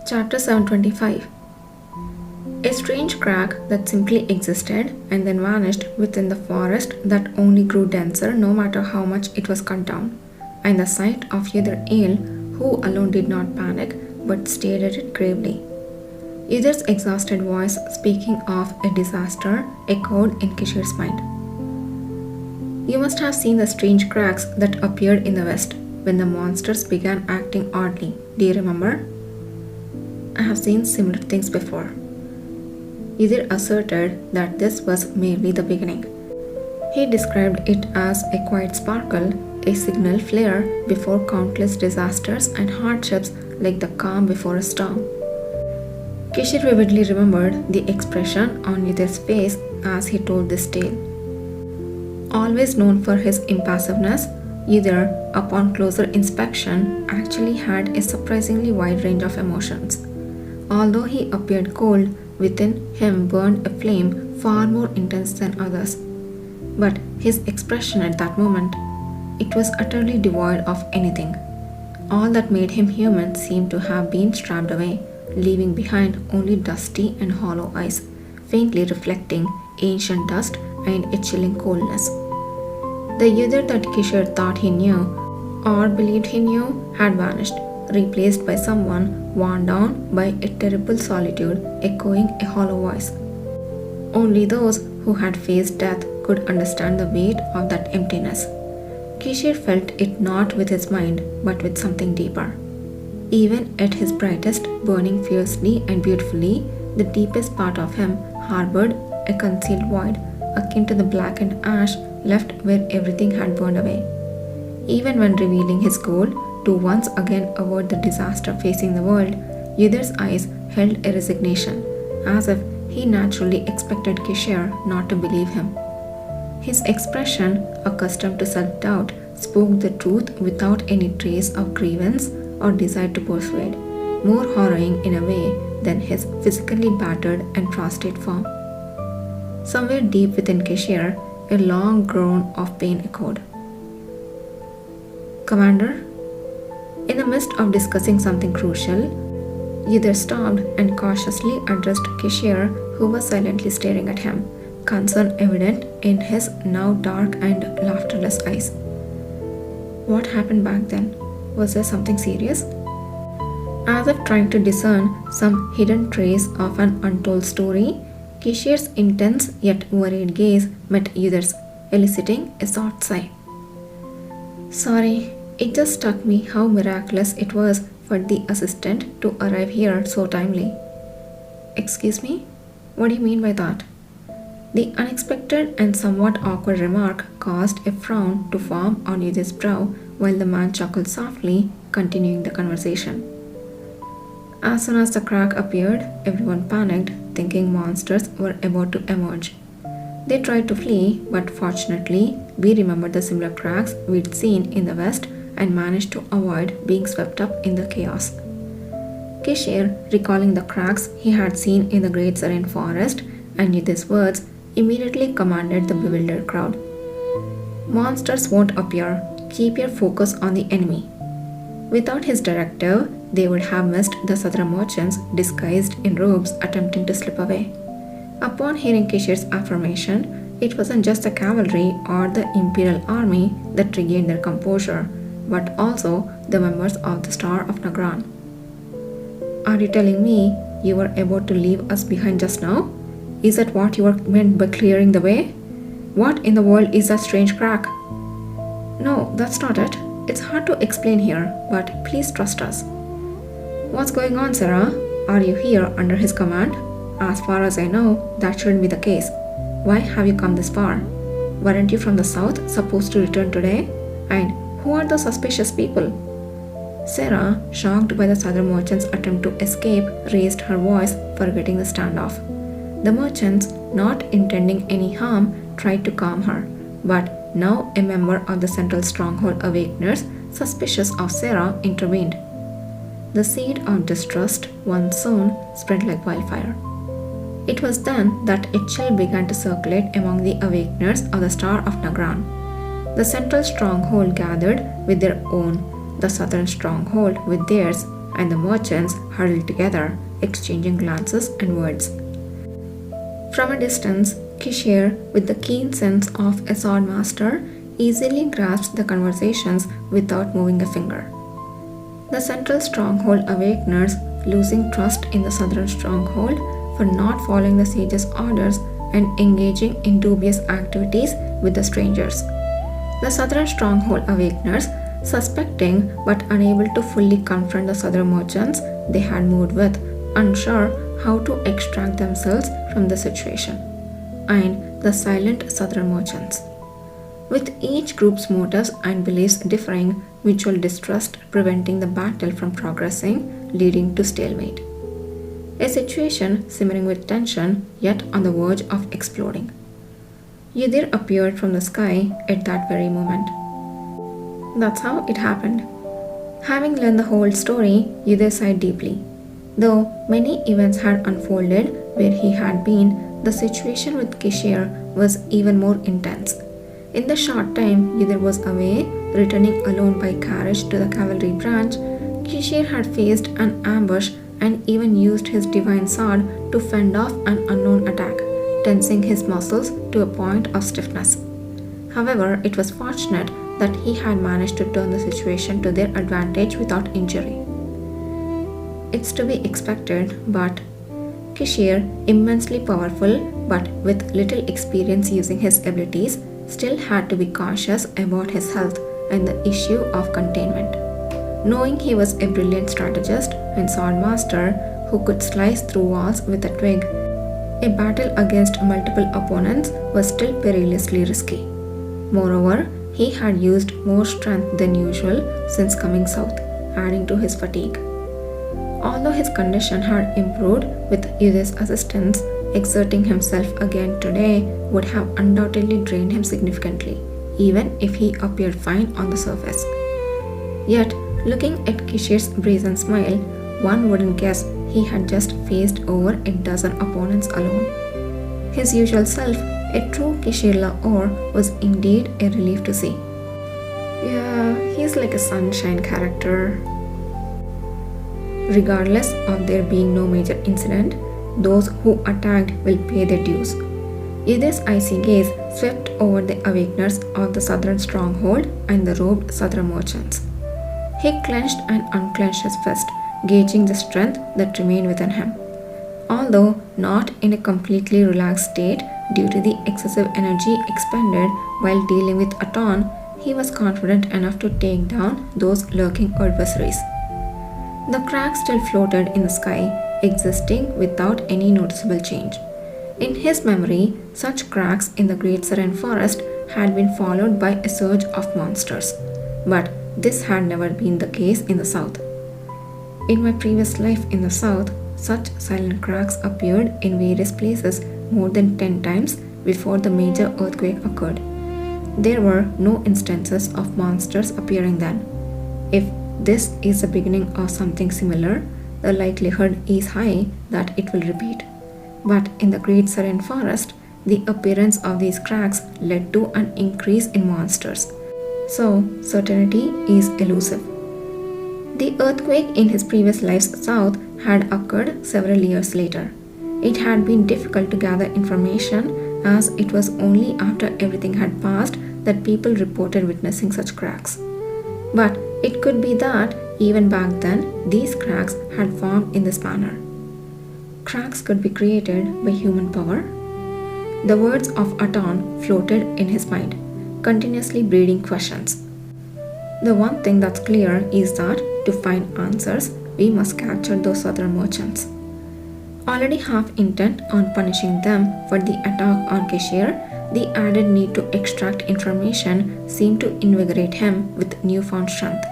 Chapter 725. A strange crack that simply existed and then vanished within the forest that only grew denser no matter how much it was cut down, and the sight of Yudhir, who alone did not panic but stared at it gravely. Yudhir's exhausted voice, speaking of a disaster, echoed in Kishir's mind. You must have seen the strange cracks that appeared in the west when the monsters began acting oddly. Do you remember? I have seen similar things before. Yudhir asserted that this was merely the beginning. He described it as a quiet sparkle, a signal flare before countless disasters and hardships like the calm before a storm. Kishir vividly remembered the expression on Yudhir's face as he told this tale. Always known for his impassiveness, Yudhir, upon closer inspection, actually had a surprisingly wide range of emotions. Although he appeared cold, within him burned a flame far more intense than others. But his expression at that moment, it was utterly devoid of anything. All that made him human seemed to have been stripped away, leaving behind only dusty and hollow eyes, faintly reflecting ancient dust and a chilling coldness. The Yudhir that Kishir thought he knew, or believed he knew, had vanished, replaced by someone worn down by a terrible solitude, echoing a hollow voice. Only those who had faced death could understand the weight of that emptiness. Kishir felt it not with his mind, but with something deeper. Even at his brightest, burning fiercely and beautifully, the deepest part of him harbored a concealed void, akin to the blackened ash left where everything had burned away. Even when revealing his goal to once again avert the disaster facing the world, Yudhir's eyes held a resignation, as if he naturally expected Kishir not to believe him. His expression, accustomed to self-doubt, spoke the truth without any trace of grievance or desire to persuade, more harrowing in a way than his physically battered and prostrate form. Somewhere deep within Kishir, a long groan of pain echoed. Commander? In the midst of discussing something crucial, Yudhir stopped and cautiously addressed Kishir, who was silently staring at him, concern evident in his now dark and laughterless eyes. What happened back then? Was there something serious? As if trying to discern some hidden trace of an untold story, Kishir's intense yet worried gaze met Yudhir's, eliciting a short sigh. Sorry, it just struck me how miraculous it was for the assistant to arrive here so timely. Excuse me? What do you mean by that? The unexpected and somewhat awkward remark caused a frown to form on Yudhir's brow while the man chuckled softly, continuing the conversation. As soon as the crack appeared, everyone panicked, thinking monsters were about to emerge. They tried to flee, but fortunately, we remembered the similar cracks we'd seen in the west and managed to avoid being swept up in the chaos. Kishir, recalling the cracks he had seen in the Great Serene Forest, and with his words, immediately commanded the bewildered crowd. Monsters won't appear. Keep your focus on the enemy. Without his directive, they would have missed the Sadra merchants disguised in robes attempting to slip away. Upon hearing Kishir's affirmation, it wasn't just the cavalry or the imperial army that regained their composure, but also the members of the Star of Nagran. Are you telling me you were about to leave us behind just now? Is that what you were meant by clearing the way? What in the world is that strange crack? No, that's not it. It's hard to explain here, but please trust us. What's going on, Sarah? Are you here under his command? As far as I know, that shouldn't be the case. Why have you come this far? Weren't you from the south supposed to return today? And who are the suspicious people? Sarah, shocked by the southern merchants' attempt to escape, raised her voice, forgetting the standoff. The merchants, not intending any harm, tried to calm her, but now a member of the Central Stronghold Awakeners, suspicious of Sarah, intervened. The seed of distrust, once sown, spread like wildfire. It was then that a chill began to circulate among the Awakeners of the Star of Nagran. The Central Stronghold gathered with their own, the Southern Stronghold with theirs, and the merchants huddled together, exchanging glances and words. From a distance, Kishir, with the keen sense of a sword master, easily grasped the conversations without moving a finger. The central stronghold awakeners, losing trust in the southern stronghold for not following the sage's orders and engaging in dubious activities with the strangers. The southern stronghold awakeners, suspecting but unable to fully confront the southern merchants they had moved with, unsure how to extract themselves from the situation, and the silent southern merchants. With each group's motives and beliefs differing, mutual distrust preventing the battle from progressing, leading to stalemate. A situation simmering with tension, yet on the verge of exploding. Yudir appeared from the sky at that very moment. That's how it happened. Having learned the whole story, Yudir sighed deeply. Though many events had unfolded where he had been, the situation with Kishir was even more intense. In the short time Yudir was away, returning alone by carriage to the cavalry branch, Kishir had faced an ambush and even used his divine sword to fend off an unknown attack, tensing his muscles to a point of stiffness. However, it was fortunate that he had managed to turn the situation to their advantage without injury. It's to be expected, but Kishir, immensely powerful but with little experience using his abilities, still had to be cautious about his health and the issue of containment. Knowing he was a brilliant strategist and sword master who could slice through walls with a twig, a battle against multiple opponents was still perilously risky. Moreover, he had used more strength than usual since coming south, adding to his fatigue. Although his condition had improved with Yudir's assistance, exerting himself again today would have undoubtedly drained him significantly, even if he appeared fine on the surface. Yet, looking at Kishir's brazen smile, one wouldn't guess he had just faced over a dozen opponents alone. His usual self, a true Kishir Lahore, was indeed a relief to see. Yeah, he's like a sunshine character. Regardless of there being no major incident, those who attacked will pay their dues. Yudir's icy gaze swept over the awakeners of the southern stronghold and the robed southern merchants. He clenched and unclenched his fist, gauging the strength that remained within him. Although not in a completely relaxed state due to the excessive energy expended while dealing with Aton, he was confident enough to take down those lurking adversaries. The cracks still floated in the sky, existing without any noticeable change. In his memory, such cracks in the Great Serene Forest had been followed by a surge of monsters, but this had never been the case in the south. In my previous life in the south, such silent cracks appeared in various places more than 10 times before the major earthquake occurred. There were no instances of monsters appearing then. If this is the beginning of something similar, the likelihood is high that it will repeat. But in the Great Serene Forest, the appearance of these cracks led to an increase in monsters. So, certainty is elusive. The earthquake in his previous life's south had occurred several years later. It had been difficult to gather information as it was only after everything had passed that people reported witnessing such cracks. But it could be that even back then these cracks had formed in this manner. Cracks could be created by human power. The words of Aton floated in his mind, continuously breeding questions. The one thing that's clear is that to find answers, we must capture those other merchants. Already half intent on punishing them for the attack on Kishir, the added need to extract information seemed to invigorate him with newfound strength.